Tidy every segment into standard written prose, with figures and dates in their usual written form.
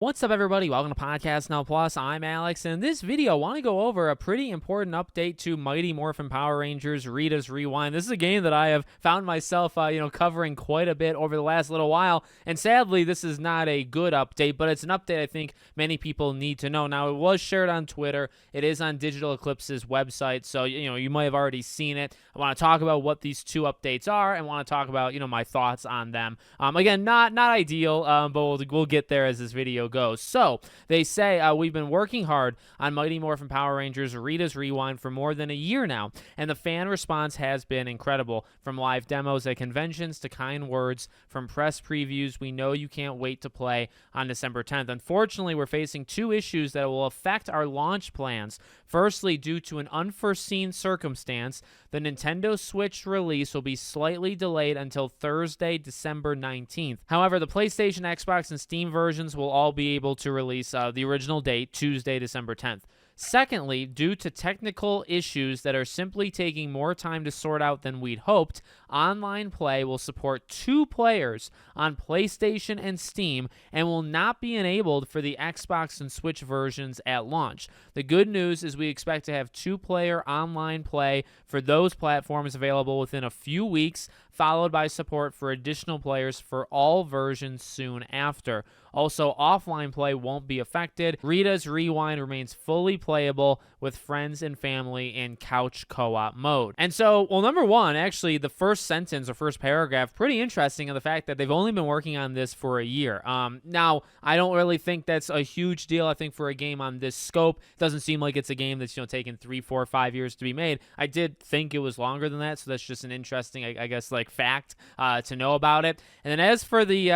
What's up, everybody? Welcome to Podcast Now Plus. I'm Alex, and in this video, I want to go over a pretty important update to Mighty Morphin Power Rangers Rita's Rewind. This is a game that I have found myself, covering quite a bit over the last little while, and sadly, this is not a good update, but it's an update I think many people need to know. Now, it was shared on Twitter. It is on Digital Eclipse's website, so, you might have already seen it. I want to talk about what these two updates are, and want to talk about, my thoughts on them. Again, not ideal, but we'll get there as this video goes. So they say we've been working hard on Mighty Morphin Power Rangers Rita's Rewind for more than a year now, and the fan response has been incredible. From live demos at conventions to kind words from press previews, we know you can't wait to play on December 10th. Unfortunately, we're facing two issues that will affect our launch plans. Firstly, due to an unforeseen circumstance, the Nintendo Switch release will be slightly delayed until Thursday, December 19th. However, the PlayStation, Xbox, and Steam versions will all be able to release the original date, Tuesday, December 10th. Secondly, due to technical issues that are simply taking more time to sort out than we'd hoped, online play will support 2 players on PlayStation and Steam and will not be enabled for the Xbox and Switch versions at launch. The good news is we expect to have 2-player online play for those platforms available within a few weeks, followed by support for additional players for all versions soon after. Also, offline play won't be affected. Rita's Rewind remains fully playable with friends and family in couch co-op mode. And so, number one, actually, the first sentence or first paragraph, pretty interesting in the fact that they've only been working on this for a year. Now, I don't really think that's a huge deal. I think for a game on this scope, it doesn't seem like it's a game that's, taken 3, 4, 5 years to be made. I did think it was longer than that, so that's just an interesting, I guess, fact to know about it. And then as for the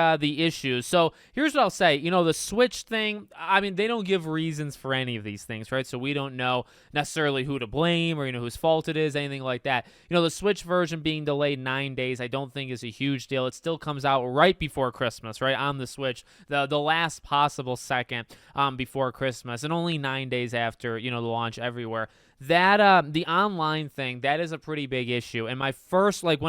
issues, so here's what I'll say. The Switch thing, I mean, they don't give reasons for any of these things, right? So we don't know necessarily who to blame or, whose fault it is, anything like that. The Switch version being delayed 9 days, I don't think is a huge deal. It still comes out right before Christmas, right, on the Switch, the last possible second before Christmas, and only 9 days after, the launch everywhere. That the online thing, that is a pretty big issue. And when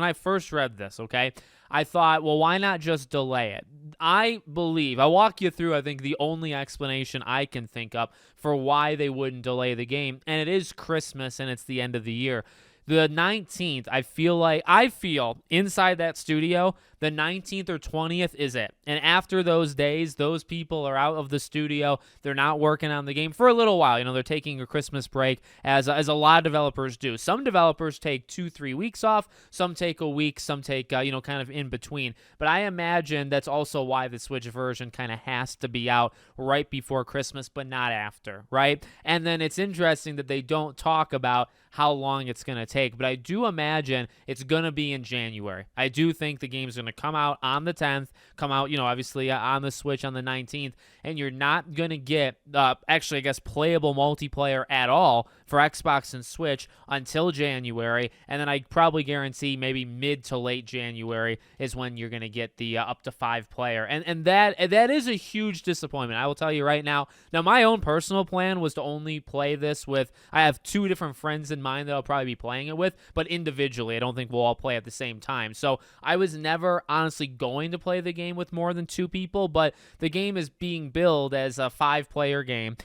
I first read this, okay, I thought, well, why not just delay it? I'll walk you through, I think, the only explanation I can think of for why they wouldn't delay the game, and it is Christmas and it's the end of the year. The 19th, I feel inside that studio, the 19th or 20th is it. And after those days, those people are out of the studio. They're not working on the game for a little while. They're taking a Christmas break, as a lot of developers do. Some developers take 2-3 weeks off. Some take a week. Some take, kind of in between. But I imagine that's also why the Switch version kind of has to be out right before Christmas, but not after, right? And then it's interesting that they don't talk about how long it's going to take, but I do imagine it's going to be in January. I do think the game's going to come out on the 10th, come out, obviously on the Switch on the 19th, and you're not going to get, actually, I guess, playable multiplayer at all for Xbox and Switch until January, and then I probably guarantee maybe mid to late January is when you're going to get the up to 5-player, and that is a huge disappointment. I will tell you right now. Now, my own personal plan was to only play this with, I have 2 different friends in mind that I'll probably be playing it with, but individually. I don't think we'll all play at the same time. So I was never honestly going to play the game with more than 2 people, but the game is being billed as a 5-player game.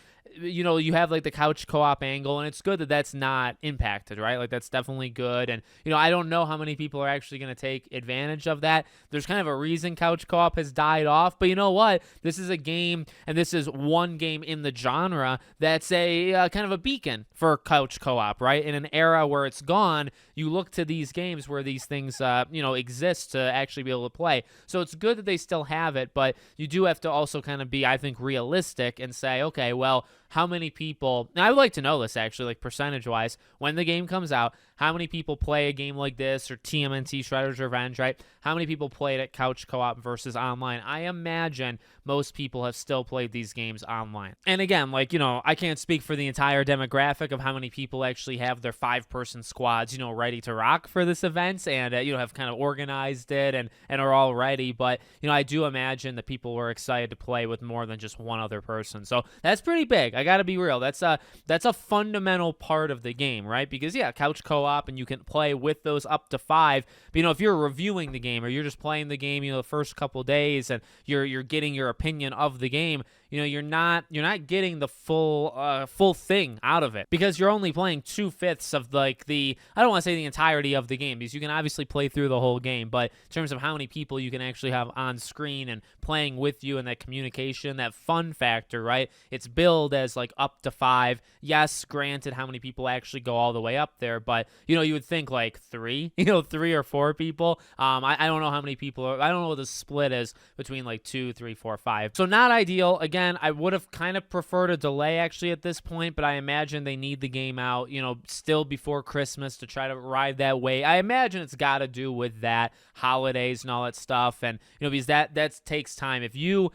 You have the couch co-op angle, and it's good that that's not impacted, right? That's definitely good. And, I don't know how many people are actually going to take advantage of that. There's kind of a reason couch co-op has died off, but you know what? This is a game, and this is one game in the genre that's a kind of a beacon for couch co-op, right? In an era where it's gone, you look to these games where these things, exist to actually be able to play. So it's good that they still have it, but you do have to also kind of be, I think, realistic and say, okay, well, how many people, and I would like to know this actually, percentage-wise, when the game comes out, how many people play a game like this, or TMNT Shredder's Revenge, right? How many people played at couch co-op versus online? I imagine most people have still played these games online. And again, I can't speak for the entire demographic of how many people actually have their 5-person squads, ready to rock for this event, and, have kind of organized it and are all ready. But, I do imagine that people were excited to play with more than just one other person. So that's pretty big. I got to be real. That's a fundamental part of the game, right? Because, yeah, couch co-op, and you can play with those up to 5. But, if you're reviewing the game or you're just playing the game, the first couple days, and you're getting your opinion of the game, you're not getting the full thing out of it, because you're only playing 2/5 of like I don't want to say the entirety of the game, because you can obviously play through the whole game, but in terms of how many people you can actually have on screen and playing with you, and that communication, that fun factor, right? It's billed as like up to 5. Yes, granted, how many people actually go all the way up there, but you would think like 3, 3 or 4 people. I don't know how many people I don't know what the split is between like 2, 3, 4, 5. So not ideal. Again, I would have kind of preferred a delay actually at this point, but I imagine they need the game out, still before Christmas to try to ride that wave. I imagine it's got to do with that, holidays and all that stuff, and because that takes time. If you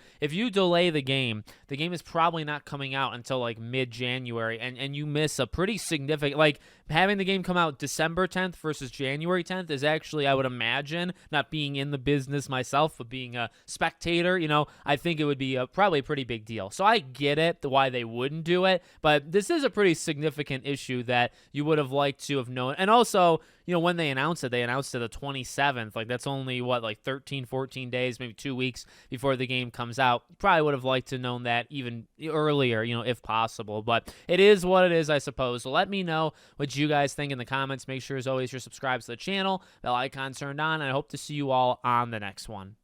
delay the game is probably not coming out until like mid-January, and you miss a pretty significant, like having the game come out December 10th versus January 10th is actually, I would imagine, not being in the business myself, but being a spectator, I think it would be probably a pretty big deal. So I get it, why they wouldn't do it, but this is a pretty significant issue that you would have liked to have known. And also, when they announced it the 27th. Like, that's only, 13, 14 days, maybe 2 weeks before the game comes out. Probably would have liked to known that even earlier, if possible. But it is what it is, I suppose. So let me know what you guys think in the comments. Make sure, as always, you're subscribed to the channel, bell icon turned on, and I hope to see you all on the next one.